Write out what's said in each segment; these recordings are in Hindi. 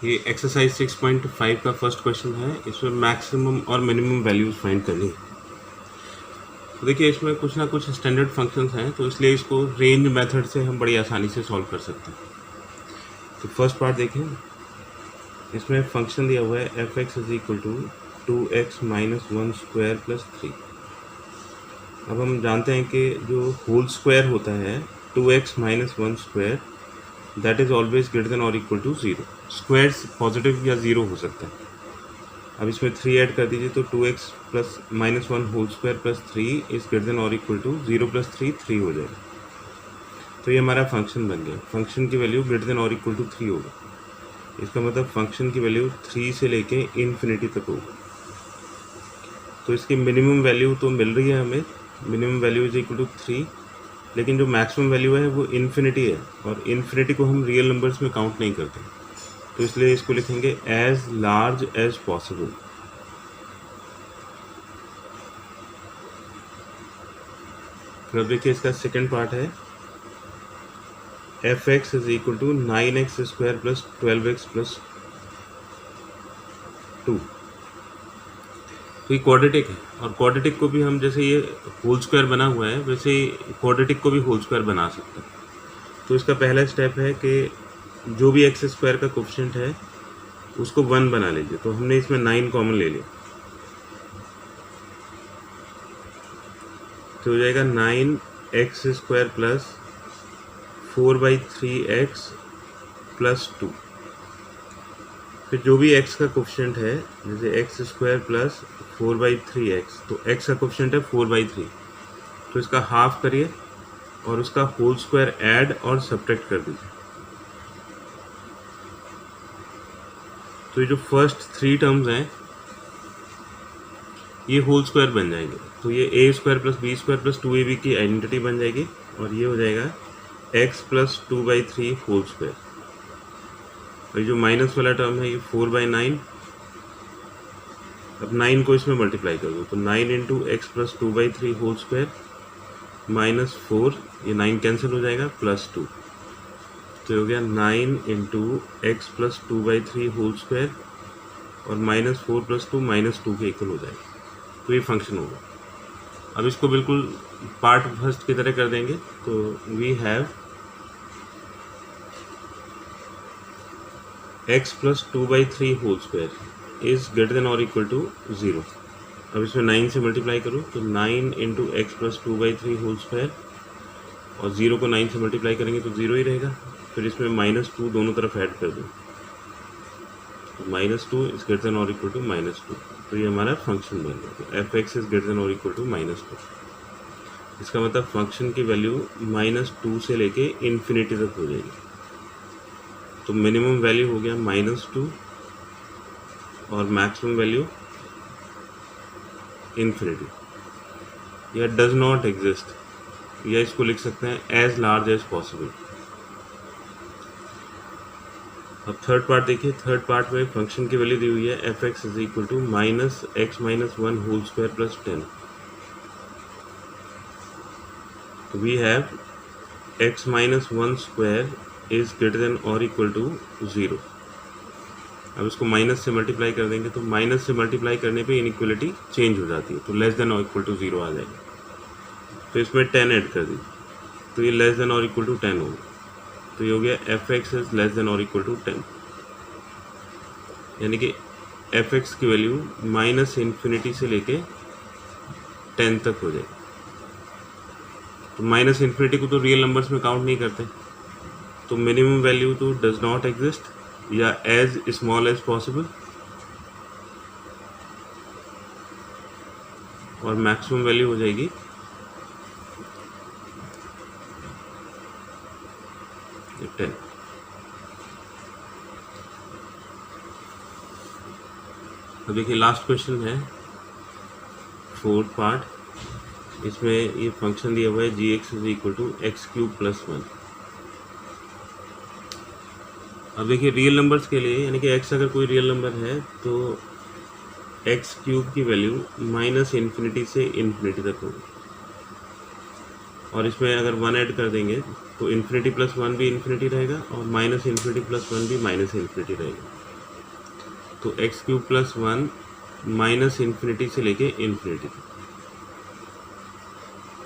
ये एक्सरसाइज 6.5 का फर्स्ट क्वेश्चन है। इसमें मैक्सिमम और मिनिमम वैल्यूज फाइंड करनी है। तो देखिए इसमें कुछ ना कुछ स्टैंडर्ड फंक्शंस हैं, तो इसलिए इसको रेंज मेथड से हम बड़ी आसानी से सॉल्व कर सकते हैं। तो फर्स्ट पार्ट देखें, इसमें फंक्शन दिया हुआ है F x is equal to 2x minus 1 square plus 3। अब हम जानते हैं कि जो होल स्क्वायर होता है 2x minus 1 square that is always greater than और इक्वल टू 0। स्क्वायर पॉजिटिव या 0 हो सकता है। अब इसमें 3 ऐड कर दीजिए तो 2x plus minus 1 whole square plus 3 is greater than और इक्वल टू 0 प्लस 3 3 हो जाएगा। तो ये हमारा फंक्शन बन गया। फंक्शन की वैल्यू ग्रेटर देन और इक्वल टू 3 होगा। इसका मतलब फंक्शन की वैल्यू 3 से लेके इन्फिनिटी तक होगा। तो इसकी मिनिमम वैल्यू तो मिल रही है हमें, minimum value is equal to 3, लेकिन जो मैक्सिमम वैल्यू है वो इन्फिनिटी है, और इन्फिनिटी को हम रियल नंबर्स में काउंट नहीं करते, तो इसलिए इसको लिखेंगे एज लार्ज एज पॉसिबल। फिर अब देखिए इसका सेकेंड पार्ट है F x is equal to 9x square plus 12x plus 2। तो ये क्वाड्रेटिक है, और क्वाड्रेटिक को भी हम जैसे ये होल स्क्वायर बना हुआ है वैसे ही क्वाड्रेटिक को भी होल स्क्वायर बना सकते हैं। तो इसका पहला स्टेप है कि जो भी एक्स स्क्वायर का कोफिशिएंट है उसको 1 बना लीजिए। तो हमने इसमें 9 कॉमन ले लिया, तो हो जाएगा 9x square plus 4/3x plus 2। फिर जो भी x का कोफिशिएंट है, जैसे एक्स स्क्वायर प्लस 4/3x, तो x का कोफिशिएंट है 4/3, तो इसका हाफ करिए और उसका होल स्क्वायर ऐड और सब्ट्रैक्ट कर दीजिए। तो ये जो फर्स्ट 3 टर्म्स हैं ये होल स्क्वायर बन जाएंगे। तो ये a square plus B square plus 2ab की आइडेंटिटी बन जाएगी, और ये हो जाएगा x प्लस 2/3 होल स्क्वायर। और जो माइनस वाला टर्म है ये 4/9। अब 9 को इसमें मल्टीप्लाई कर दो, तो 9 into x plus 2/3 whole square minus 4, ये 9 कैंसिल हो जाएगा, प्लस 2। तो हो गया 9 into x plus 2/3 whole square और माइनस 4 प्लस 2 माइनस 2 के इक्वल हो जाएगा। तो ये फंक्शन होगा। अब इसको बिल्कुल पार्ट फर्स्ट की तरह कर देंगे। तो we have x plus 2/3 whole square is greater than और इक्वल टू 0। अब इसमें 9 से मल्टीप्लाई करो, तो 9 into x plus 2/3 whole square, और 0 को 9 से मल्टीप्लाई करेंगे तो 0 ही रहेगा। फिर इसमें माइनस 2 दोनों तरफ ऐड कर दो, तो माइनस 2 इज ग्रेटर देन और इक्वल टू माइनस 2। तो ये हमारा फंक्शन बन गया। तो F x is greater than और इक्वल टू माइनस 2। इसका मतलब फंक्शन की वैल्यू -2 से लेके इन्फिनिटी तक हो जाएगी। तो मिनिमम वैल्यू हो गया -2 और मैक्सिमम वैल्यू इन्फिनिटी, या डज नॉट एग्जिस्ट, या इसको लिख सकते हैं एज लार्ज एज पॉसिबल। अब थर्ड पार्ट देखिए। थर्ड पार्ट में फंक्शन की वैल्यू दी हुई है F x is equal to -x minus 1 whole square plus 10। तो we have x minus 1 square is greater than और इक्वल टू 0। अब इसको माइनस से मल्टीप्लाई कर देंगे, तो माइनस से मल्टीप्लाई करने पे इनइक्वलिटी चेंज हो जाती है, तो लेस देन और इक्वल टू 0 आ जाएगा। तो इसमें 10 ऐड कर दीजिए, तो ये लेस देन और इक्वल टू 10 होगा। तो ये हो गया F x is less than और इक्वल टू 10, यानी कि एफ एक्स की वैल्यू माइनस इन्फिनिटी से लेके 10 तक हो जाएगी। तो माइनस इन्फिनिटी को तो रियल नंबर्स में काउंट नहीं करते, तो मिनिमम वैल्यू तो डज नॉट एग्जिस्ट, या एज स्मॉल एज पॉसिबल, और मैक्सिमम वैल्यू हो जाएगी 10। अब देखिए लास्ट क्वेश्चन है फोर्थ पार्ट। इसमें ये फंक्शन दिया हुआ है g x is equal to x cube plus 1। अब देखिए रियल नंबर्स के लिए, यानी कि x अगर कोई रियल नंबर है तो एक्स क्यूब की वैल्यू माइनस इन्फिनिटी से इन्फिनिटी तक होगी, और इसमें अगर 1 ऐड कर देंगे तो इन्फिनिटी प्लस 1 भी इन्फिनिटी रहेगा, और माइनस इन्फिनिटी प्लस 1 भी माइनस इन्फिनिटी रहेगा। तो x cube plus 1 minus infinity से लेके इन्फिनिटी तक।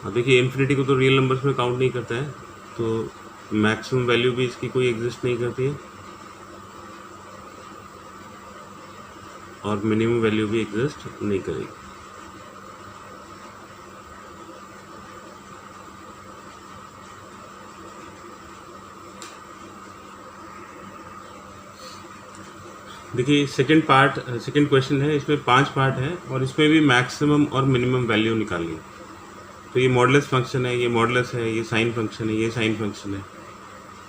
अब देखिए इन्फिनिटी को तो रियल नंबर्स में काउंट नहीं करता है, तो मैक्सिमम वैल्यू भी इसकी कोई एग्जिस्ट नहीं करती है और मिनिमम वैल्यू भी एग्जिस्ट नहीं करेगी। देखिए सेकंड क्वेश्चन है, इसमें 5 पार्ट है और इसमें भी मैक्सिमम और मिनिमम वैल्यू निकालनी है। तो ये मॉडुलस फंक्शन है, ये मॉडुलस है, ये साइन फंक्शन है, ये साइन फंक्शन है।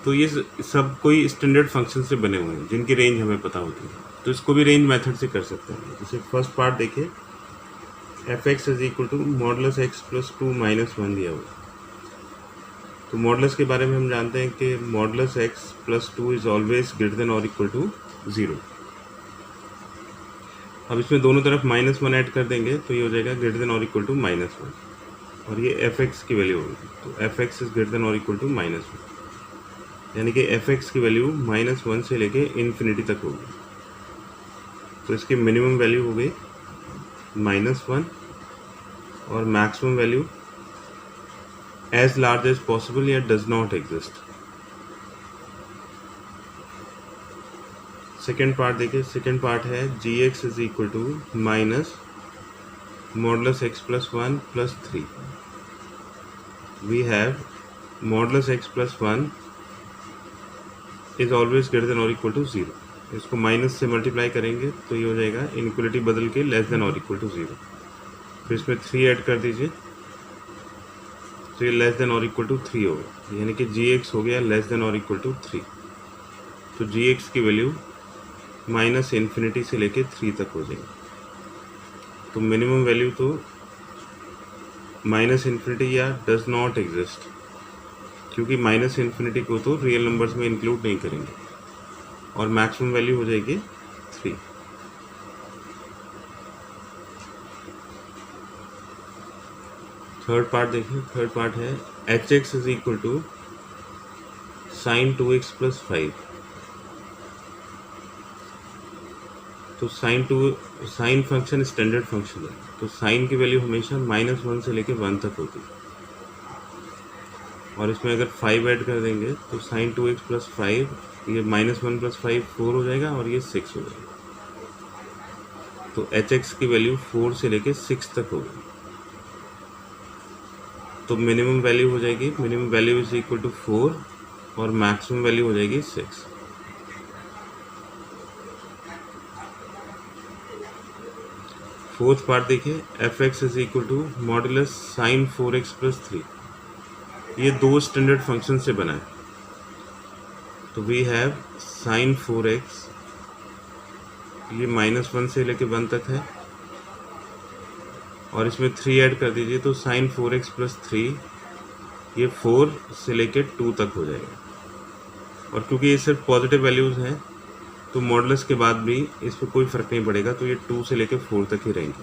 तो ये सब कोई स्टैंडर्ड फंक्शन से बने हुए हैं जिनकी रेंज हमें पता होती है, तो इसको भी रेंज मेथड से कर सकते हैं। जैसे फर्स्ट पार्ट देखिए, f x is equal to modulus x plus 2 minus 1 दिया हुआ। तो मॉडुलस के बारे में हम जानते हैं कि modulus x plus 2 is always greater than और इक्वल टू 0। अब इसमें दोनों तरफ -1 ऐड कर देंगे तो ये हो जाएगा ग्रेटर देन और इक्वल टू -1, और ये एफ एक्स की वैल्यू होगी। तो F x is greater than और इक्वल टू -1, यानी कि एफ एक्स की वैल्यू -1 से लेके इन्फिनिटी तक होगी। तो इसकी मिनिमम वैल्यू हो गई -1 और maximum value as large as possible या does not exist. Second part देखिए, सेकेंड पार्ट है g x is equal to minus modulus x plus 1 plus 3। We have modulus x plus 1 is always greater than और इक्वल टू 0। इसको माइनस से मल्टीप्लाई करेंगे तो ये हो जाएगा इनइक्वलिटी बदल के लेस देन और इक्वल टू 0। फिर इसमें 3 ऐड कर दीजिए तो ये लेस देन और इक्वल टू 3 होगा, यानी कि जी एक्स हो गया लेस देन और इक्वल टू 3। तो जी एक्स की वैल्यू माइनस इन्फिनिटी से लेके 3 तक हो जाएगी। तो मिनिमम वैल्यू तो माइनस इन्फिनिटी या डज नॉट एग्जिस्ट, क्योंकि माइनस इन्फिनिटी को तो रियल नंबर्स में इंक्लूड नहीं करेंगे, और मैक्सिमम वैल्यू हो जाएगी 3। थर्ड पार्ट देखिए, थर्ड पार्ट है h x is equal to sine 2x plus 5। तो साइन फंक्शन स्टैंडर्ड फंक्शन है, तो साइन की वैल्यू हमेशा -1 से लेके 1 तक होती है, और इसमें अगर 5 ऐड कर देंगे तो साइन 2x प्लस 5, ये -1 प्लस 5 4 हो जाएगा और ये 6 हो जाएगा। तो एच एक्स की वैल्यू 4 से लेके 6 तक होगी। तो मिनिमम वैल्यू हो जाएगी, minimum value is equal to 4 और मैक्सिमम वैल्यू हो जाएगी 6। फोर्थ पार्ट देखिए, f x is equal to modulus sine 4x plus 3। ये दो स्टैंडर्ड फंक्शन से बना है। तो वी हैव साइन 4x, ये -1 से लेके 1 तक है, और इसमें 3 ऐड कर दीजिए तो साइन 4x प्लस 3 ये 4 से लेके 2 तक हो जाएगा। और क्योंकि ये सिर्फ पॉजिटिव वैल्यूज़ हैं तो मॉडुलस के बाद भी इस पर कोई फ़र्क नहीं पड़ेगा, तो ये 2 से लेके 4 तक ही रहेंगे।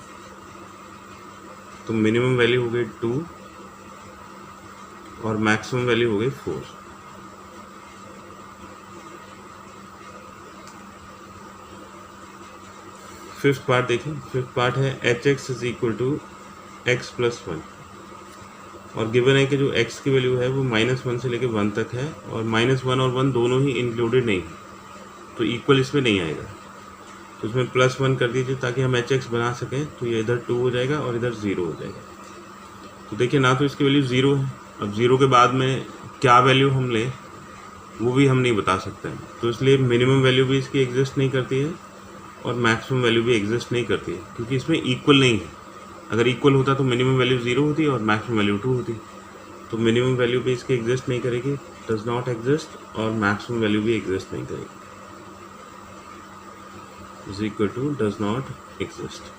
तो मिनिमम वैल्यू हो गई 2 और मैक्सिमम वैल्यू हो गई 4। फिफ्थ पार्ट देखिए, फिफ्थ पार्ट है h x is equal to x plus 1, और गिवन है कि जो x की वैल्यू है वो -1 से लेके 1 तक है, और -1 और 1 दोनों ही इंक्लूडेड नहीं है, तो इक्वल इसमें नहीं आएगा। तो इसमें +1 कर दीजिए ताकि हम एच एक्स बना सकें। तो ये इधर 2 हो जाएगा और इधर 0 हो जाएगा। तो देखिए ना तो इसकी वैल्यू 0 है, अब 0 के बाद में क्या वैल्यू हम लें वो भी हम नहीं बता सकते हैं, तो इसलिए मिनिमम वैल्यू भी इसकी एग्जिस्ट नहीं करती है और मैक्सिमम वैल्यू भी एग्जिस्ट नहीं करती है, क्योंकि इसमें इक्वल नहीं है। अगर इक्वल होता तो मिनिमम वैल्यू 0 होती और मैक्सिमम वैल्यू 2 होती। तो मिनिमम वैल्यू भी इसकी एग्जिस्ट नहीं करेगी, डज नॉट एग्जिस्ट, और मैक्सिमम वैल्यू भी एग्जिस्ट नहीं करेगी, is equal to does not exist.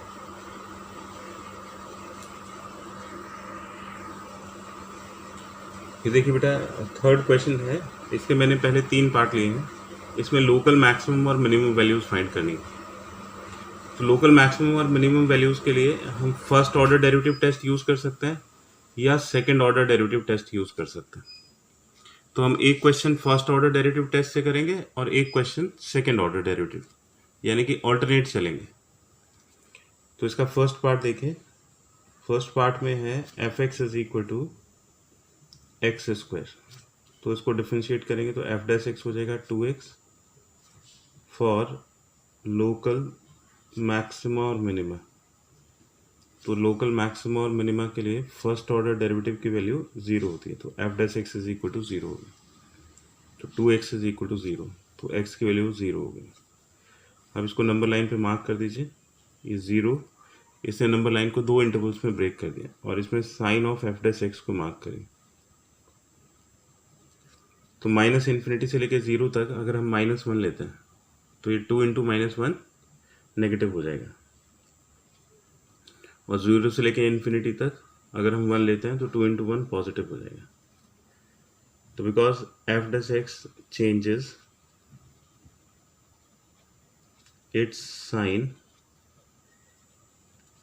ये देखिए बेटा, थर्ड क्वेश्चन है, इसके मैंने पहले 3 पार्ट लिए हैं। इसमें लोकल मैक्सिमम और मिनिमम वैल्यूज़ फाइंड करनी है। तो लोकल मैक्सिमम और मिनिमम वैल्यूज़ के लिए हम first order derivative test use कर सकते हैं या second order derivative test use कर सकते हैं। तो हम एक question first order derivative test से करेंगे और एक क्वेश्चन सेकंड ऑर्डर डेरिवेटिव। यानी कि ऑल्टरनेट चलेंगे। तो इसका फर्स्ट पार्ट देखें। फर्स्ट पार्ट में है F x is equal to x square, तो इसको डिफ्रेंशिएट करेंगे तो एफ डैश एक्स हो जाएगा 2x फॉर लोकल मैक्सिमा और मिनिमा। तो लोकल मैक्सिमा और मिनिमा के लिए फर्स्ट ऑर्डर डेरिवेटिव की वैल्यू 0 होती है, तो f dash x is equal to 0 होगी। तो 2x इज इक्वल टू 0, तो x की वैल्यू 0 हो गई। अब इसको नंबर लाइन पे मार्क कर दीजिए, ये 0, इसने नंबर लाइन को 2 इंटरवल्स में ब्रेक कर दिया और इसमें sign of f dash x को मार्क करें। तो माइनस इन्फिनिटी से लेकर 0 तक अगर हम -1 लेते हैं तो ये 2 इंटू -1 नेगेटिव हो जाएगा, और 0 से लेकर इन्फिनिटी तक अगर हम 1 लेते हैं तो 2 इंटू 1 पॉजिटिव हो जाएगा। तो because f dash x changes its sign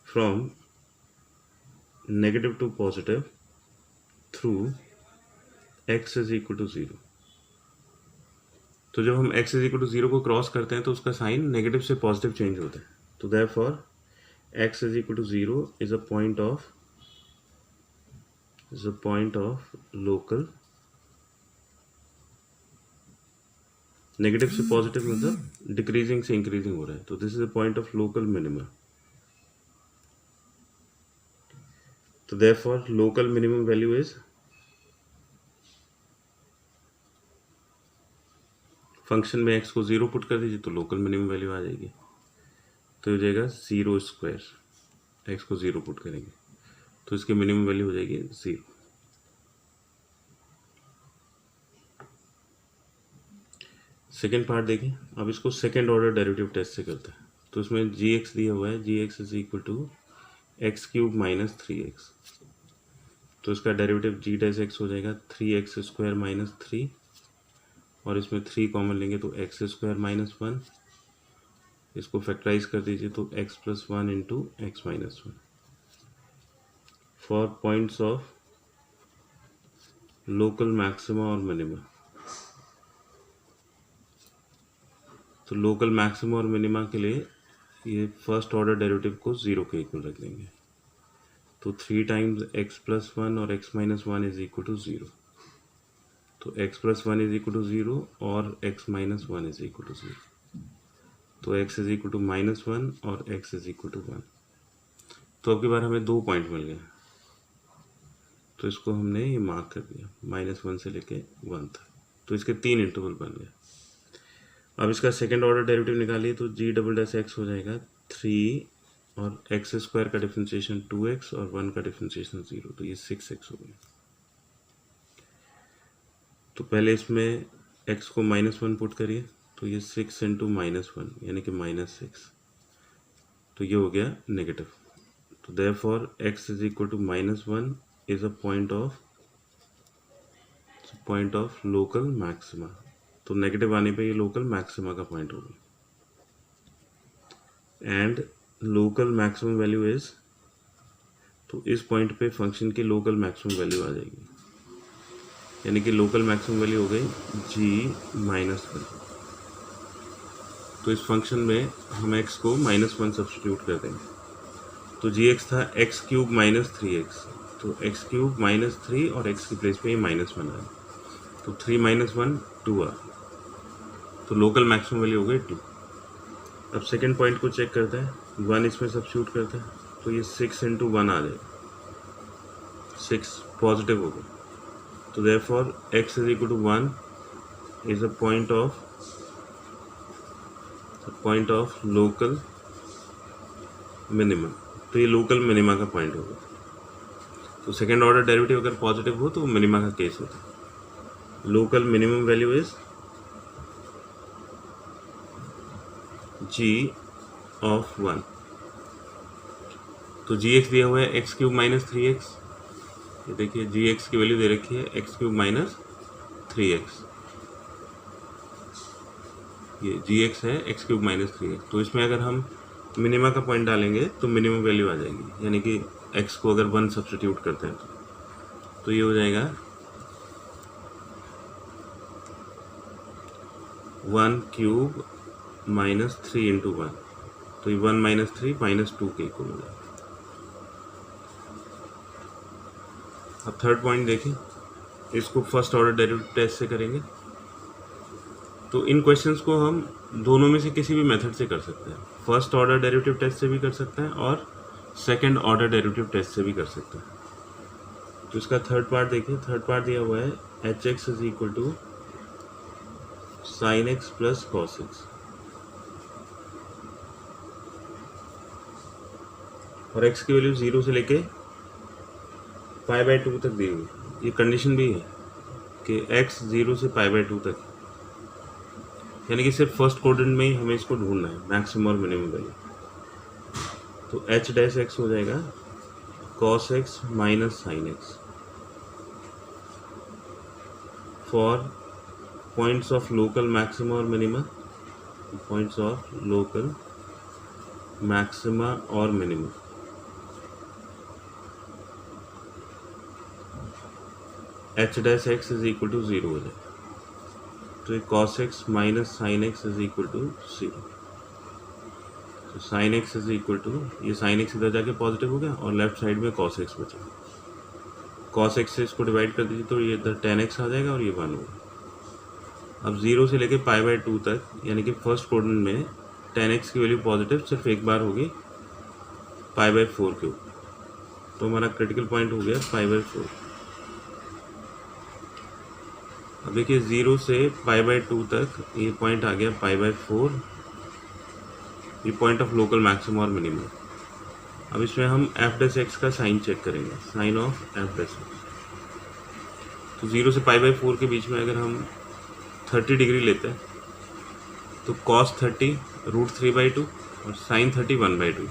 from negative to positive through x is equal to 0। तो जब हम x इज इक्वल टू 0 को क्रॉस करते हैं तो उसका साइन नेगेटिव से पॉजिटिव चेंज होता है। तो therefore x is equal to 0 is a point of local, negative से पॉजिटिव मतलब डिक्रीजिंग से इंक्रीजिंग हो रहा है, तो this is a point of local minimum. तो therefore local minimum value is, function में x को 0 पुट कर दीजिए तो लोकल मिनिमम वैल्यू आ जाएगी, तो हो जाएगा 0 स्क्वायर। x को 0 पुट करेंगे तो इसकी मिनिमम वैल्यू हो जाएगी 0। सेकेंड पार्ट देखिए। अब इसको सेकेंड ऑर्डर डेरिवेटिव टेस्ट से करते हैं। तो इसमें gx दिया हुआ है, gx is equal to x cube minus 3x, तो इसका डेरिवेटिव g डैश x हो जाएगा 3x स्क्वायर माइनस 3, और इसमें 3 कॉमन लेंगे तो एक्स स्क्वायर माइनस 1, इसको फैक्टराइज कर दीजिए तो x plus 1 into x minus 1 for points of local maxima और मिनिमा। तो लोकल मैक्सिमा और मिनिमा के लिए ये फर्स्ट ऑर्डर डेरिवेटिव को 0 के इक्वल रख देंगे, तो 3 टाइम्स x प्लस 1 और x minus 1 is equal to 0, तो x plus 1 is equal to 0 और x minus 1 is equal to 0, तो x इज इक्वल टू -1 और x इज इक्वल टू 1। तो अब की बार हमें 2 पॉइंट मिल गए, तो इसको हमने ये मार्क कर दिया -1 से लेके 1 तक, तो इसके 3 इंटरवल बन गए। अब इसका सेकेंड ऑर्डर डेरिवेटिव निकालिए तो g डबल डैश x हो जाएगा 3 और x स्क्वायर का डिफरेंशिएशन 2x और 1 का डिफरेंशिएशन 0, तो ये 6x हो गया। तो पहले इसमें x को -1 पुट करिए तो ये 6 इंटू -1 यानी कि -6, तो ये हो गया नेगेटिव। तो therefore x is equal to -1 is a point of local maxima, तो नेगेटिव आने पे ये लोकल मैक्सिमा का पॉइंट होगा। And local maximum value is, तो इस पॉइंट पे फंक्शन की लोकल मैक्सिमम वैल्यू आ जाएगी, यानी कि लोकल मैक्सिमम वैल्यू हो गई g-1। तो इस फंक्शन में हम x को -1 सब्स्टिट्यूट कर देंगे, तो gx था एक्स क्यूब माइनस 3x, तो एक्स क्यूब माइनस 3 और x की प्लेस पे ये -1 आया, तो 3 - 1 2 आ, तो लोकल मैक्सिमम वैल्यू हो गई 2। अब सेकेंड पॉइंट को चेक करते हैं, 1 इसमें सब्स्टिट्यूट करते हैं तो ये 6 इंटू 1 आ जाएगा, 6 पॉजिटिव हो गया। तो therefore x is equal to 1 is a point of local minimum, तो ये लोकल मिनिमा का पॉइंट होगा। तो सेकेंड ऑर्डर डेरिवेटिव अगर पॉजिटिव हो तो मिनिमा का केस होता है। Local minimum value is g of 1, तो gx दिया हुआ है एक्स क्यूब माइनस 3x, ये देखिए gx की वैल्यू दे रखी है एक्स क्यूब माइनस 3x, ये gx है एक्स क्यूब माइनस 3x। तो इसमें अगर हम मिनिमा का पॉइंट डालेंगे तो मिनिमम वैल्यू आ जाएगी, यानी कि x को अगर 1 सब्स्टिट्यूट करते हैं तो ये हो जाएगा 1 क्यूब -3 इंटू 1, तो ये 1 - 3 -2 के इक्वल हो जाएगा। अब थर्ड पॉइंट देखें, इसको फर्स्ट ऑर्डर डेरिवेटिव टेस्ट से करेंगे। तो इन क्वेश्चंस को हम दोनों में से किसी भी मेथड से कर सकते हैं, फर्स्ट ऑर्डर डेरिवेटिव टेस्ट से भी कर सकते हैं और सेकंड ऑर्डर डेरिवेटिव टेस्ट से भी कर सकते हैं। तो इसका थर्ड पार्ट देखिए, थर्ड पार्ट दिया हुआ है hx is equal to sin x plus cos x, और x की वैल्यू 0 से लेके π/2 तक दी हुई। ये कंडीशन भी है कि x 0 से π/2 तक, यानी कि सिर्फ फर्स्ट क्वाड्रेंट में ही हमें इसको ढूंढना है, मैक्सिमम और मिनिमम वैल्यू। तो h डैश x हो जाएगा cos x minus sin x for points of local maxima और minima, points of local maxima और minima. h dash x is equal to 0 हो जाएगा, तो ये cos x minus sin x is equal to 0। तो sin x is equal to, ये sin x इधर जाके पॉजिटिव हो गया और लेफ्ट साइड में cos x बचा। cos x से इसको डिवाइड कर दीजिए तो ये इधर tan x आ जाएगा और ये 1 होगा। अब 0 से लेके π/2 तक, यानी कि फर्स्ट क्वाड्रेंट में tan x की वैल्यू पॉजिटिव सिर्फ एक बार होगी π/4 के ऊपर, तो हमारा क्रिटिकल पॉइंट हो गया π/4। अब देखिए 0 से π/2 तक ये पॉइंट आ गया π/4, ये पॉइंट ऑफ लोकल मैक्सिमम और मिनिमम। अब इसमें हम f डैश x का साइन चेक करेंगे, sign of f dash x। तो 0 से π/4 के बीच में अगर हम 30 डिग्री लेते हैं तो cos 30 √3/2 और sin 30 1/2।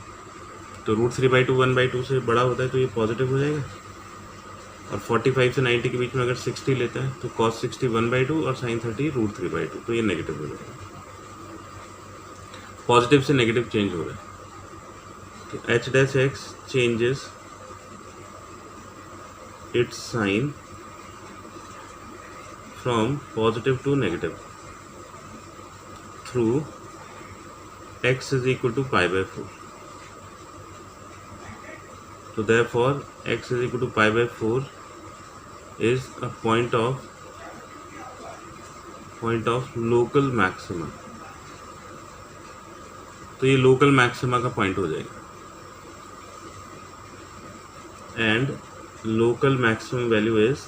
तो √3/2 1/2 से बड़ा होता है तो ये पॉजिटिव हो जाएगा, और 45 से 90 के बीच में अगर 60 लेता है तो cos 60 1/2 और sin 30 √3/2, तो ये नेगेटिव हो जाएगा, पॉजिटिव से नेगेटिव चेंज हो रहा है। तो h dash x changes its sign from positive to negative through x is equal to π/4। So therefore x is equal to π/4 is a point of local maxima। तो ये लोकल मैक्सिमा का पॉइंट हो जाएगा, and local maximum value is,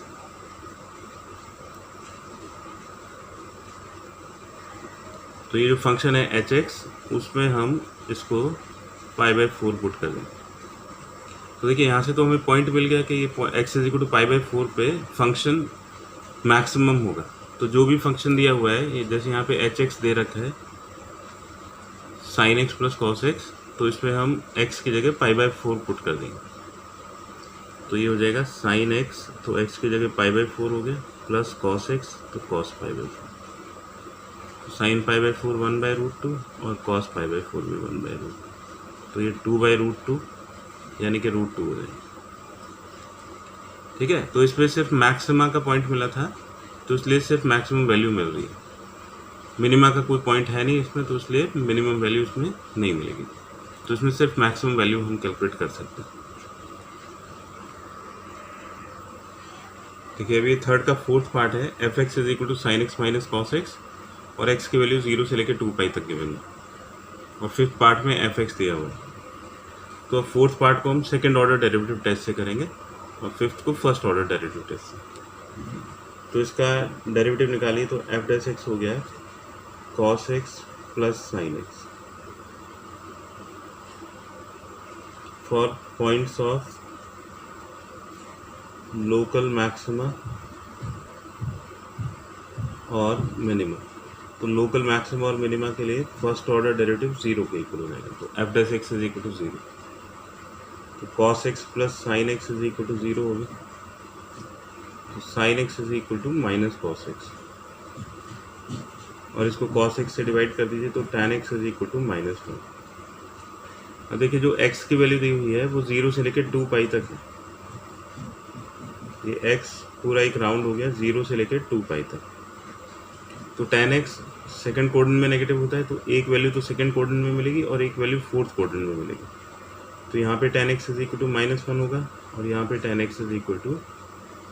तो ये जो फंक्शन है hx, उसमें हम इसको π/4 पुट कर देंगे। तो देखिए यहाँ से तो हमें पॉइंट मिल गया कि ये x इज इक्वल टू π/4 पे फंक्शन मैक्सिमम होगा। तो जो भी फंक्शन दिया हुआ है, ये जैसे यहाँ पे hx दे रखा है sin x plus cos x, तो इसमें हम x की जगह π/4 पुट कर देंगे। तो ये हो जाएगा sin x, तो x की जगह π/4 हो गया, प्लस cos x, तो cos π/4। तो sin π/4 1/√2 और cos π/4 भी 1/√2, तो ये 2/√2 यानी कि √2 हो जाएगा। ठीक है, तो इसमें सिर्फ मैक्सिमा का पॉइंट मिला था, तो इसलिए सिर्फ मैक्सिमम वैल्यू मिल रही है, मिनिमा का कोई पॉइंट है नहीं इसमें, तो इसलिए मिनिमम वैल्यू इसमें नहीं मिलेगी। तो इसमें सिर्फ मैक्सिमम वैल्यू हम कैलकुलेट कर सकते हैं। ठीक है, अभी थर्ड का फोर्थ पार्ट है, f(x) is equal to sin x minus cos x, और x की वैल्यू 0 से लेकर 2π तक गिवन है, और फिफ्थ पार्ट में f(x) दिया हुआ है। तो अब फोर्थ पार्ट को हम सेकेंड ऑर्डर डेरिवेटिव टेस्ट से करेंगे और फिफ्थ को फर्स्ट ऑर्डर डेरिवेटिव टेस्ट से। तो इसका डेरिवेटिव निकालिए, तो f डैश x हो गया cos x plus sin x for points of local maxima और मिनिमा। तो लोकल मैक्सिमा और मिनिमा के लिए फर्स्ट ऑर्डर डेरिवेटिव 0 के इक्वल हो जाएगा, तो f dash x is equal to 0। तो cos x plus sin x is equal to 0 होगी, तो sin x is equal to minus cos x, और इसको cos x से डिवाइड कर दीजिए तो tan x is equal to -1। अब देखिए जो x की वैल्यू दी हुई है वो 0 से लेकर 2π तक है, ये x पूरा एक राउंड हो गया 0 से लेकर 2π तक। तो tan x सेकंड कोऑर्डिनेट में नेगेटिव होता है, तो एक वैल्यू तो सेकंड कोऑर्डिनेट में मिलेगी और एक वैल्यू फोर्थ कोऑर्डिनेट में मिलेगी। तो यहाँ पे tan x is equal to -1 होगा और यहाँ पे tan x is equal to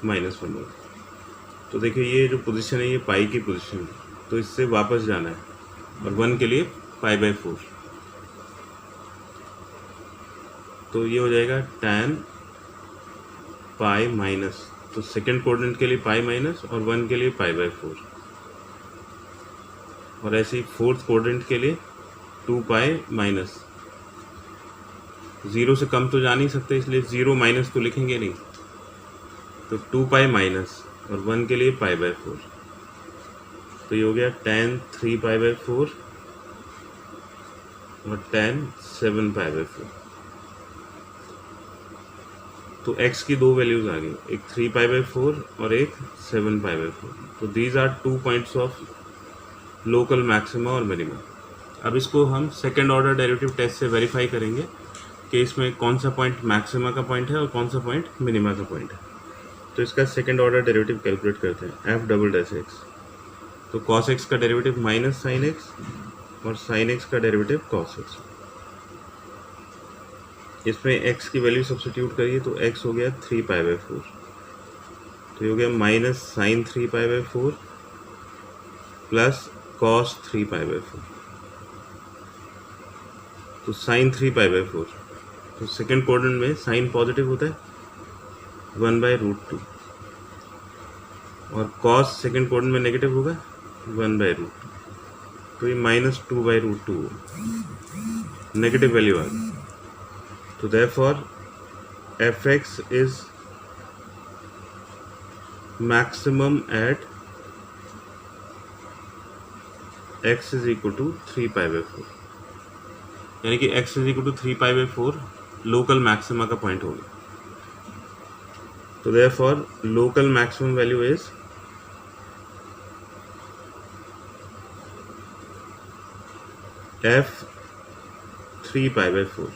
-1 होगा। तो देखिए ये जो पोजीशन है ये पाई की पोजीशन है, तो इससे वापस जाना है और 1 के लिए π/4। तो ये हो जाएगा tan π-, तो सेकंड कोऑर्डिनेट के लिए π- और 1 के लिए π/4, और ऐसे ही फोर्थ कोऑर्डिनेट के लिए 2π-। 0 से कम तो जा नहीं सकते, इसलिए 0 माइनस तो लिखेंगे नहीं, तो 2π- और 1 के लिए π/4। तो ये हो गया tan 3π/4 और tan 7π/4। तो x की दो वैल्यूज आ गई, एक 3π/4 और एक 7π/4। तो these are 2 points of local maxima और मिनिमा। अब इसको हम सेकेंड ऑर्डर डेरिवेटिव टेस्ट से वेरीफाई करेंगे कि इसमें कौन सा पॉइंट मैक्सिमा का पॉइंट है और कौन सा पॉइंट मिनिमा का पॉइंट है। तो इसका सेकेंड ऑर्डर डेरिवेटिव कैलकुलेट करते हैं, f'(x). तो cos x का डेरिवेटिव -sin x और sin x का डेरिवेटिव cos x। इसमें x की वैल्यू सब्स्टिट्यूट करिए तो x हो गया 3π/4, तो ये हो गया -sin 3π/4 प्लस cos 3π/4। तो sin 3π/4, तो सेकेंड कोऑर्डिनेट में साइन पॉजिटिव होता है 1/√2 और cos सेकेंड कोऑर्डिनेट में नेगेटिव होगा 1/√2। तो ये -2/√2 नेगेटिव वैल्यू आ गई। तो therefore f(x) is maximum at x is equal to 3π/4, यानी कि x is equal to 3π/4 local maxima का पॉइंट होगा। तो therefore local maximum value is f 3π/4।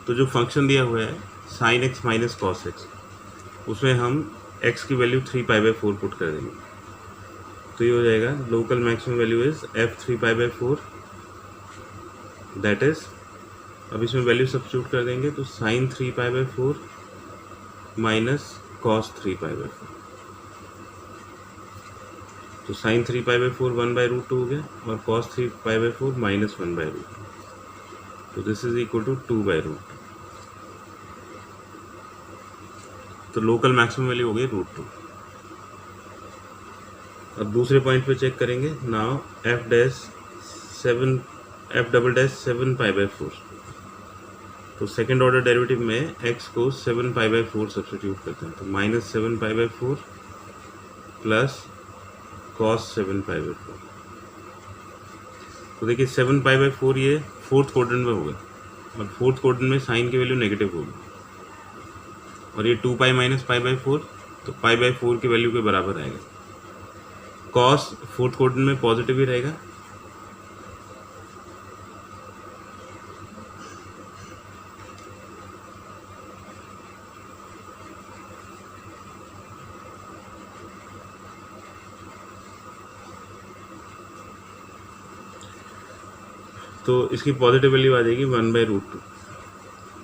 तो जो फंक्शन दिया हुआ है sin x minus cos x, उसमें हम x की वैल्यू 3π/4 पुट कर देंगे। तो ये हो जाएगा local maximum value is f 3π/4, that is, अब इसमें वैल्यू सब्स्टिट्यूट कर देंगे तो sin 3π/4 माइनस cos 3π/4। तो sin 3π/4 1/√2 हो गया और cos 3π/4 -1/√2। तो दिस इज इक्वल टू 2/√2। तो लोकल मैक्सिमम वैल्यू हो गई √2। अब दूसरे पॉइंट पे चेक करेंगे। Now f'7π/4। तो सेकेंड ऑर्डर डेरिवेटिव में x को 7π/4 सब्स्टिट्यूट करते हैं, तो -7π/4 प्लस cos 7π/4। तो देखिए 7π/4 ये फोर्थ कोऑर्डिनेट में होगा और फोर्थ कोऑर्डिनेट में साइन की वैल्यू नेगेटिव होगी, और ये 2π - π/4, तो π/4 की वैल्यू के बराबर आएगा। cos फोर्थ कोऑर्डिनेट में पॉजिटिव ही रहेगा, तो इसकी पॉजिटिव वैल्यू आ जाएगी 1/√2।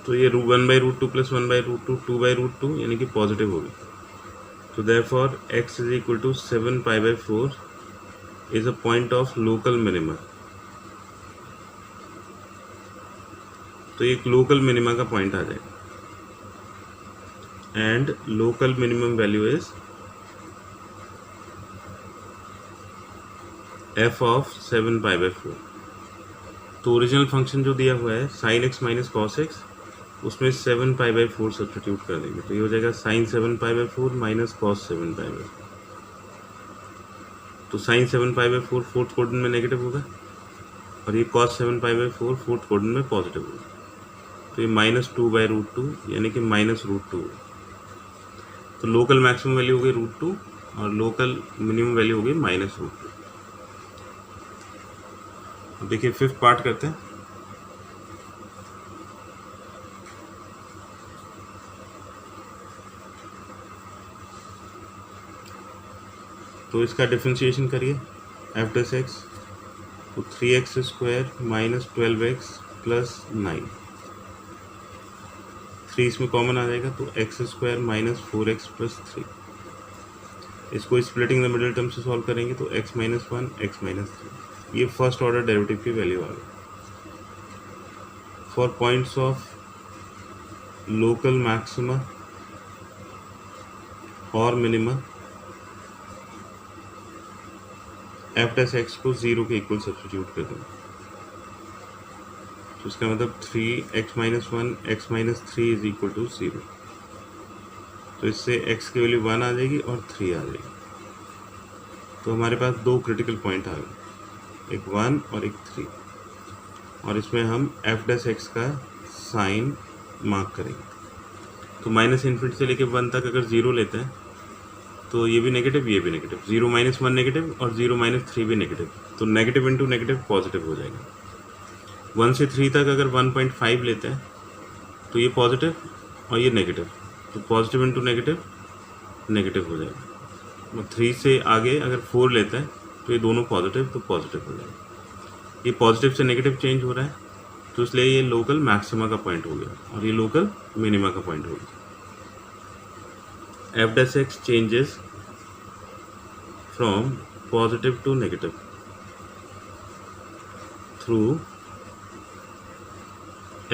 तो ये 1/√2 प्लस 1/√2 2/√2 यानी कि पॉजिटिव होगी। तो therefore x is equal to 7π/4 is a point of local minima. तो एक लोकल मिनिमा का पॉइंट आ जाएगा and local minimum value is f of 7π/4। तो ओरिजिनल फंक्शन जो दिया हुआ है sin x minus cos x, उसमें 7π/4 सब्स्टिट्यूट कर देंगे, तो ये हो जाएगा sin 7π/4 माइनस cos 7π/4। तो sin 7π/4 फोर्थ कोऑर्डिनेट में नेगेटिव होगा और ये cos 7π/4 फोर्थ कोऑर्डिनेट में पॉजिटिव होगा। तो ये -2/√2 यानी कि -√2। तो लोकल मैक्सिमम वैल्यू हो गई √2 और लोकल मिनिमम वैल्यू हो गई -√2। अब देखिए फिफ्थ पार्ट करते हैं। तो इसका डिफरेंशिएशन करिए। एफ डैश एक्स, तो 3x² माइनस 12x प्लस 9, 3 इसमें कॉमन आ जाएगा तो x² माइनस 4x प्लस 3। इसको स्प्लिटिंग द मिडिल टर्म से सॉल्व करेंगे तो x माइनस 1 x माइनस 3, ये फर्स्ट ऑर्डर डेरिवेटिव की वैल्यू आ गई। For points of local maxima और मिनिमा एफ डैश एक्स को 0 के इक्वल सब्स्टिट्यूट कर देंगे, तो इसका मतलब 3x minus 1 x minus 3 is equal to 0। तो इससे x की वैल्यू 1 आ जाएगी और 3 आ जाएगी। तो हमारे पास दो क्रिटिकल पॉइंट आ गए, एक 1 और एक 3, और इसमें हम एफ डैश एक्स का साइन मार्क करेंगे। तो माइनस इन्फिनिटी से लेके 1 तक अगर 0 लेते हैं तो ये भी नेगेटिव, ये भी नेगेटिव, 0 माइनस 1 नेगेटिव और 0 माइनस 3 भी नेगेटिव, तो नेगेटिव इंटू नेगेटिव पॉजिटिव हो जाएगा। 1 से 3 तक अगर 1.5 लेते हैं तो ये पॉजिटिव और ये नेगेटिव, तो पॉजिटिव इंटू नेगेटिव नेगेटिव हो जाएगा। और 3 से आगे अगर 4 लेते हैं तो ये दोनों पॉजिटिव, तो पॉजिटिव हो जाएगा। ये पॉजिटिव से नेगेटिव चेंज हो रहा है, तो इसलिए ये लोकल मैक्सिमा का पॉइंट हो गया और ये लोकल मिनिमा का पॉइंट हो गया। F dash x changes from positive to negative through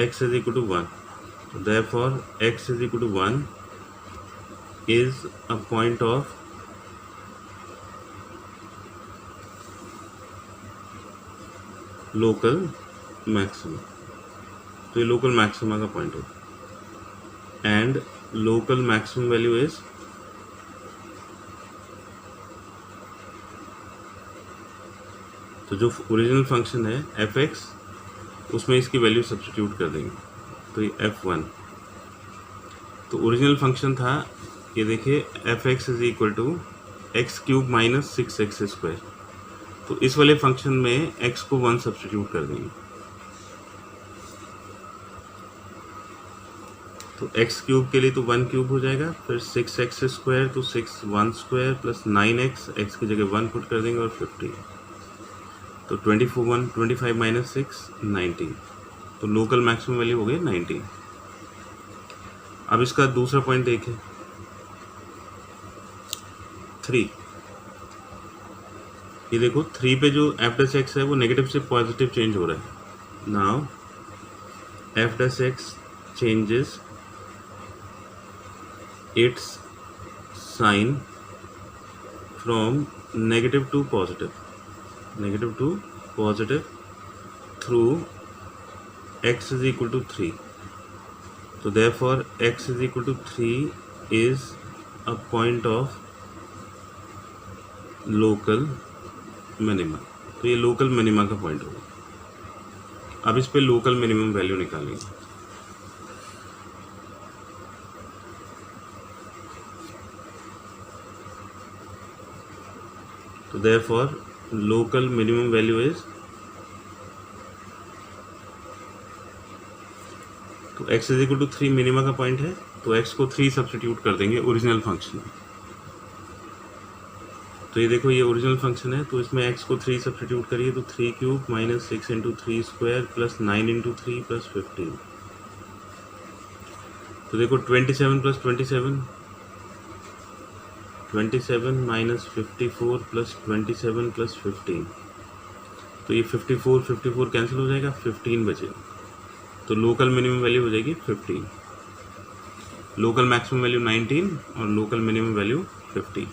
x is equal to 1. Therefore, x is equal to 1 is a point of local maximum. तो ये लोकल मैक्सिमा का पॉइंट होगा and local maximum value is तो जो ओरिजिनल फंक्शन है एफ एक्स उसमें इसकी वैल्यू सब्स्टिट्यूट कर देंगे, तो ये f1। तो ओरिजिनल फंक्शन था ये देखिए f x is equal to x³ minus 6x², तो इस वाले फंक्शन में x को 1 सब्स्टिट्यूट कर देंगे, तो x³ के लिए तो 1³ हो जाएगा, फिर 6x² तो 6 1² प्लस 9x, x की जगह 1 पुट कर देंगे और 50, तो 25 माइनस 6 19, तो लोकल मैक्सिमम वैल्यू हो गई 19। अब इसका दूसरा पॉइंट देखें 3, ये देखो 3 पे जो एफ डैश एक्स है वो नेगेटिव से पॉजिटिव चेंज हो रहा है। Now f dash x changes its sign from negative to positive through x is equal to 3. So therefore x is equal to 3 is a point of local minima. तो ये लोकल मिनिमा का पॉइंट होगा। अब इस पे लोकल मिनिमम वैल्यू निकालेंगे। तो therefore local minimum value is, तो x is equal to 3 minima का पॉइंट है, तो x को 3 सब्स्टिट्यूट कर देंगे ओरिजिनल फंक्शन में। तो ये देखो ये ओरिजिनल फंक्शन है, तो इसमें x को 3 सब्स्टिट्यूट करिए तो 3³ minus 6 into 3² plus 9 into 3 plus 15, तो देखो 27 प्लस 27 माइनस 54 प्लस 27 प्लस 15, तो ये 54 कैंसिल हो जाएगा, 15 बचेगा, तो लोकल मिनिमम वैल्यू हो जाएगी 15, लोकल मैक्सिमम वैल्यू 19 और लोकल मिनिमम वैल्यू 50।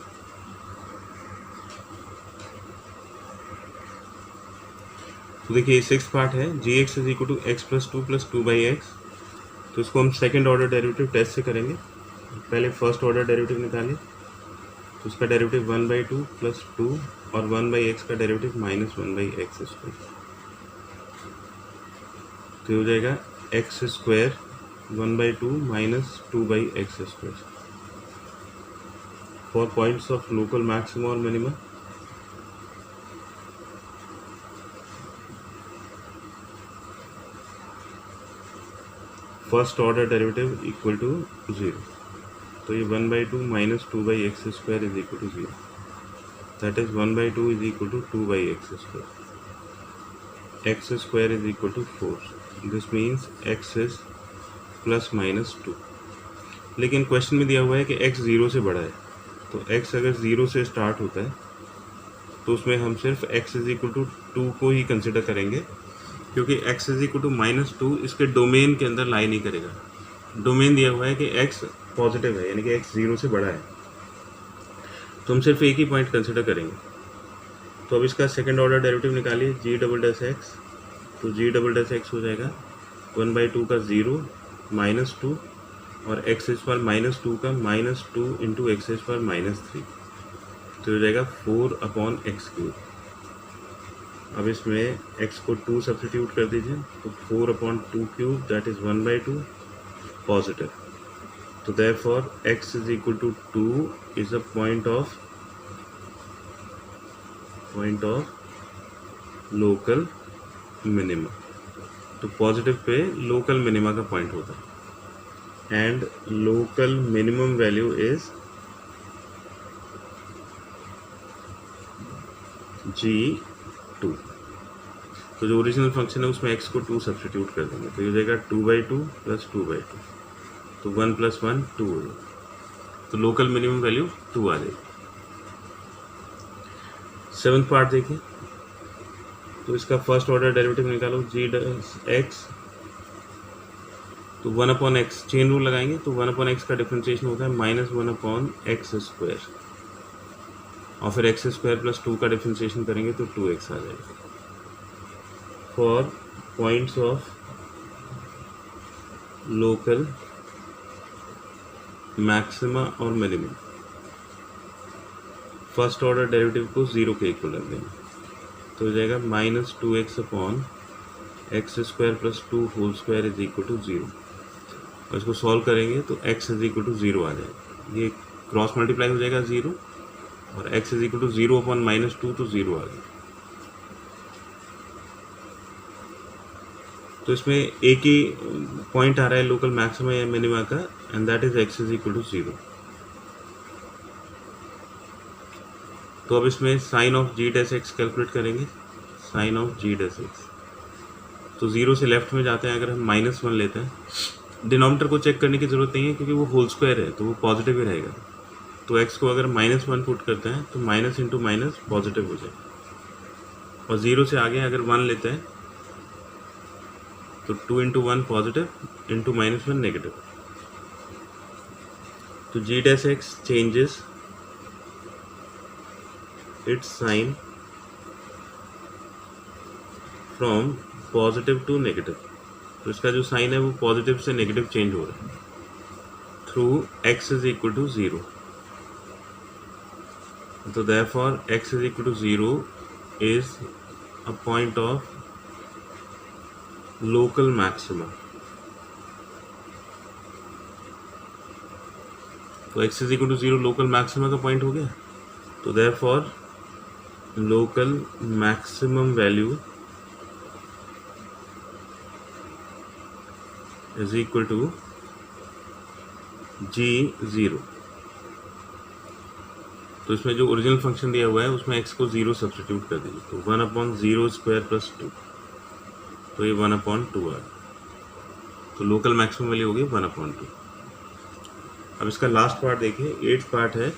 तो देखिए 6 पार्ट है, g x is equal to x plus 2 तो इसको हम सेकेंड ऑर्डर डेरिवेटिव टेस्ट से करेंगे। पहले फर्स्ट ऑर्डर डेरिवेटिव निकालें, तो उसका डेरिवेटिव 1/2 प्लस 2 और 1/x का डेरिवेटिव माइनस 1/x², तो ये हो जाएगा x² 1/2 minus 2/x²। For points of local maxima और minima first order derivative equal to 0, तो ये 1/2 minus 2/x² is equal to 0। That is 1/2 is equal to 2/x². x² is equal to 4. This means x is plus minus 2. लेकिन क्वेश्चन में दिया हुआ है कि x 0 से बड़ा है, तो x अगर 0 से स्टार्ट होता है तो उसमें हम सिर्फ x इज इक्वल टू 2 को ही कंसिडर करेंगे, क्योंकि x इज इक्वल टू -2 इसके डोमेन के अंदर लाई नहीं करेगा. डोमेन दिया हुआ है कि x पॉजिटिव है, यानी कि x 0 से बड़ा है, तो हम सिर्फ एक ही पॉइंट कंसिडर करेंगे. तो अब इसका सेकंड ऑर्डर डेरिवेटिव निकालिए g'(x), तो g'(x) हो जाएगा 1/2 का 0 -2 और x⁻⁻2 का -2 इंटू x⁻⁻3, तो हो जाएगा 4/x³. अब इसमें x को 2 सब्स्टिट्यूट कर दीजिए, तो 4/2³ दैट इज 1/2 पॉजिटिव. तो therefore x is equal to 2 is a point of local minima. तो पॉजिटिव पे लोकल मिनिमा का पॉइंट होता है, and local minimum value is g2. तो जो ओरिजिनल फंक्शन है उसमें x को 2 सब्स्टिट्यूट कर देंगे, तो ये हो जाएगा 2/2 प्लस 2/2, तो 1 + 1 2 हो जाएगा. तो लोकल मिनिमम वैल्यू 2 आ जाएगी. 7th पार्ट देखिए. तो इसका फर्स्ट ऑर्डर डेरिवेटिव निकालो g'(x), तो 1/x चेन रूल लगाएंगे, तो 1/x का डिफरेंशिएशन होता है -1/x², और फिर x² + 2 का डिफरेंशिएशन करेंगे तो 2x आ जाएगा. For points of local maxima और मिनिमम, फर्स्ट ऑर्डर डेरिवेटिव को 0 के इक्वल रख देंगे, तो हो जाएगा -2x/x² + 2 whole square is equal to 0. और इसको सॉल्व करेंगे तो x इज इक्वल टू 0 आ जाएगा. ये क्रॉस मल्टीप्लाई हो जाएगा 0, और x इज इक्वल टू 0/-2, तो 0 आ गया. तो इसमें एक ही पॉइंट आ रहा है लोकल मैक्सिमा या मिनिमा का, and that is x is equal to 0. तो अब इसमें साइन ऑफ g'(x) कैलकुलेट करेंगे. साइन ऑफ g'(x), तो 0 से लेफ्ट में जाते हैं. अगर हम -1 लेते हैं, डिनोमिनेटर को चेक करने की ज़रूरत नहीं है क्योंकि वो होल स्क्वायर है, तो वो पॉजिटिव ही रहेगा. तो x को अगर -1 पुट करते हैं तो माइनस इंटू माइनस पॉजिटिव हो जाएगा. और 0 से आगे अगर 1 लेते हैं तो 2 × 1 पॉजिटिव इंटू -1 नेगेटिव. तो g'(x) changes its sign from positive to negative. तो इसका जो साइन है वो पॉजिटिव से नेगेटिव चेंज हो रहा है through x is equal to 0. तो therefore x is equal to 0 is a point of local maxima. तो x is equal to 0 local maxima का पॉइंट हो गया. तो therefore local maximum value is equal to g0. तो इसमें जो ओरिजिनल फंक्शन दिया हुआ है उसमें x को 0 सब्स्टिट्यूट कर दीजिए, तो 1/0² + 2, तो ये 1/2 आ गया. तो लोकल मैक्सिमम वैल्यू होगी 1/2. अब इसका लास्ट पार्ट देखिए. 8th पार्ट है.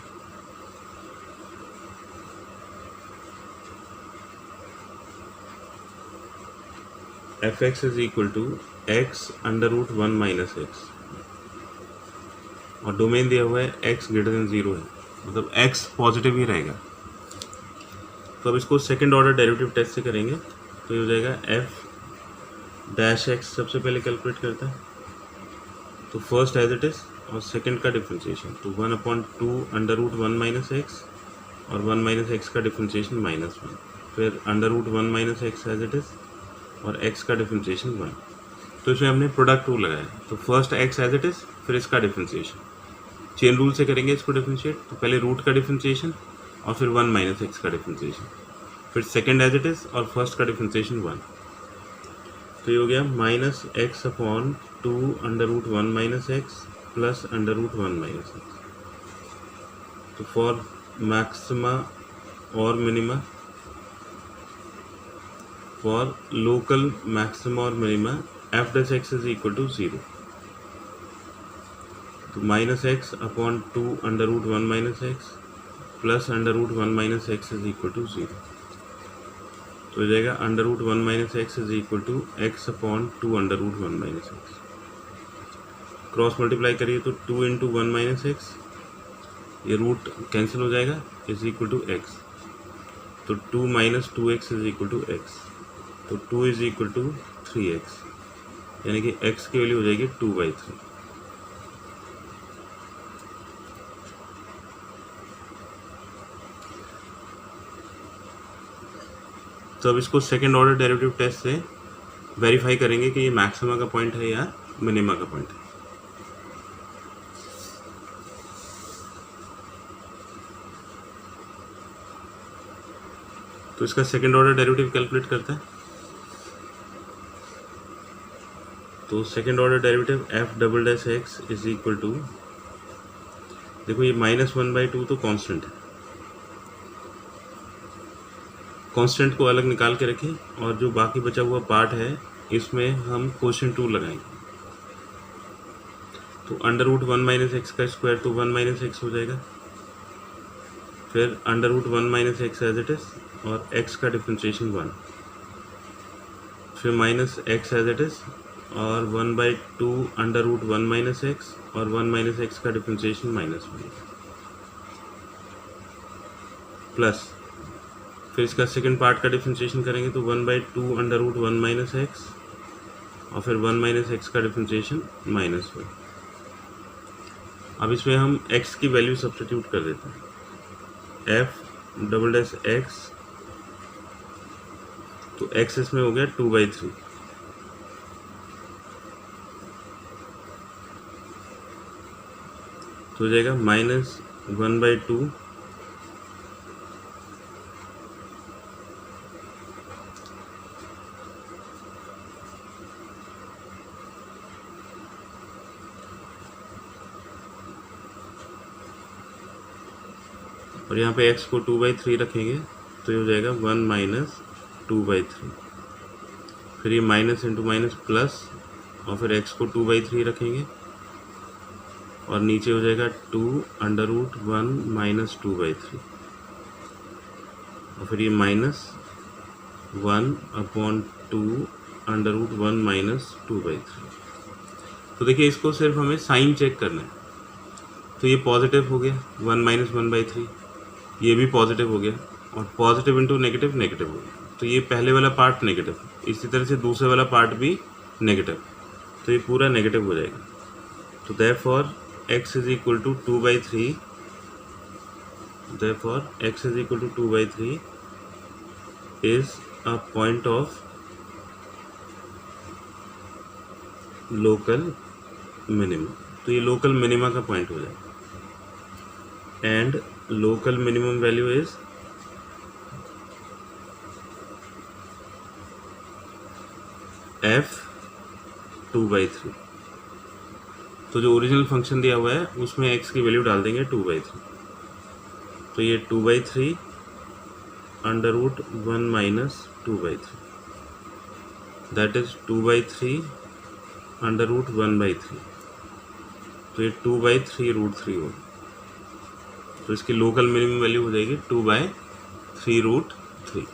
f(x) is equal to x √1 - x, और डोमेन दिया हुआ है x > 0 है, मतलब x पॉजिटिव ही रहेगा. तो अब इसको सेकंड ऑर्डर डेरिवेटिव टेस्ट से करेंगे, तो ये हो जाएगा f'(x) सबसे पहले कैलकुलेट करता है, तो फर्स्ट एज इट इज, और सेकंड का डिफरेंशिएशन, तो 1/2 √1 - x, और 1 - x का डिफरेंशिएशन -1, फिर √1 - x एज इट इज, और x का डिफरेंशिएशन 1. तो इसमें हमने प्रोडक्ट रूल लगाया, तो first x as it is, फिर इसका डिफरेंशिएशन. चेन रूल से करेंगे इसको डिफरेंशिएट, तो पहले रूट का डिफरेंशिएशन और फिर 1 - x का डिफरेंशिएशन, फिर सेकंड एज इट इज और फर्स्ट का डिफरेंशिएशन 1. तो ये हो गया -x/2 √1 - x प्लस √1 - x. तो फॉर मैक्सिमा और मिनिमा फॉर लोकल मैक्सिमा और minima f dash x is equal to 0। तो minus x upon 2 under root 1 minus x plus under root 1 minus x is equal to 0। तो हो जाएगा under root 1 minus x is equal to x upon 2 under root 1 minus x. Cross multiply करिए तो 2 इंटू 1 माइनस एक्स, ये रूट कैंसिल हो जाएगा, इज इक्वल टू एक्स। तो 2 minus 2x is equal to x. तो 2 इज इक्वल टू 3x, यानी कि x की वैल्यू हो जाएगी 2/3। तो अब इसको सेकेंड ऑर्डर डेरिवेटिव टेस्ट से वेरीफाई करेंगे कि ये मैक्सिमा का पॉइंट है या मिनिमा का पॉइंट है। तो इसका सेकेंड ऑर्डर डेरिवेटिव कैलकुलेट करते हैं। तो second order derivative f double dash x is equal to, देखो ये -1/2 तो कांस्टेंट है, कांस्टेंट को अलग निकाल के रखें और जो बाकी बचा हुआ पार्ट है इसमें हम क्वोशिएंट 2 लगाएंगे। तो अंडर रूट 1 माइनस एक्स का स्क्वायर तो 1 माइनस एक्स हो जाएगा, फिर under root 1 minus x as it is और x का डिफ्रेंशिएशन 1, फिर minus x as it is और 1/2 अंडर रूट 1 माइनस एक्स और 1 माइनस एक्स का डिफ्रेंशिएशन -1 प्लस, फिर इसका सेकेंड पार्ट का डिफ्रेंशिएशन करेंगे तो 1/2 अंडर रूट 1 माइनस एक्स और फिर 1 माइनस एक्स का डिफ्रेंशिएशन -1। अब इसमें हम x की वैल्यू सब्स्टिट्यूट कर देते हैं, एफ डबल डैश एक्स, तो x इसमें हो गया 2/3, तो हो जाएगा -1/2 और यहाँ पे x को 2/3 रखेंगे तो ये हो जाएगा 1 माइनस 2/3, फिर ये माइनस इंटू माइनस प्लस और फिर x को 2/3 रखेंगे और नीचे हो जाएगा 2 अंडर रूट 1 माइनस 2/3 और फिर ये -1 अपॉन 2 अंडर रूट 1 माइनस 2/3। तो देखिए इसको सिर्फ हमें साइन चेक करना है, तो ये पॉजिटिव हो गया 1 माइनस 1/3, ये भी पॉजिटिव हो गया और पॉजिटिव इंटू नेगेटिव नेगेटिव हो गया, तो ये पहले वाला पार्ट नेगेटिव, इसी तरह से दूसरे वाला पार्ट भी नेगेटिव, तो ये पूरा नेगेटिव हो जाएगा। तो therefore x is equal to 2/3, therefore x is equal to 2/3 is a point of local minimum. तो ये लोकल मिनिमा का पॉइंट हो जाएगा and local minimum value is f 2/3। तो जो ओरिजिनल फंक्शन दिया हुआ है उसमें x की वैल्यू डाल देंगे 2/3, तो ये 2/3 under root 1 minus 2/3, that is 2/3 under root 1/3, तो ये 2/3√3 होगा। तो इसकी लोकल मिनिमम वैल्यू हो जाएगी 2/3√3।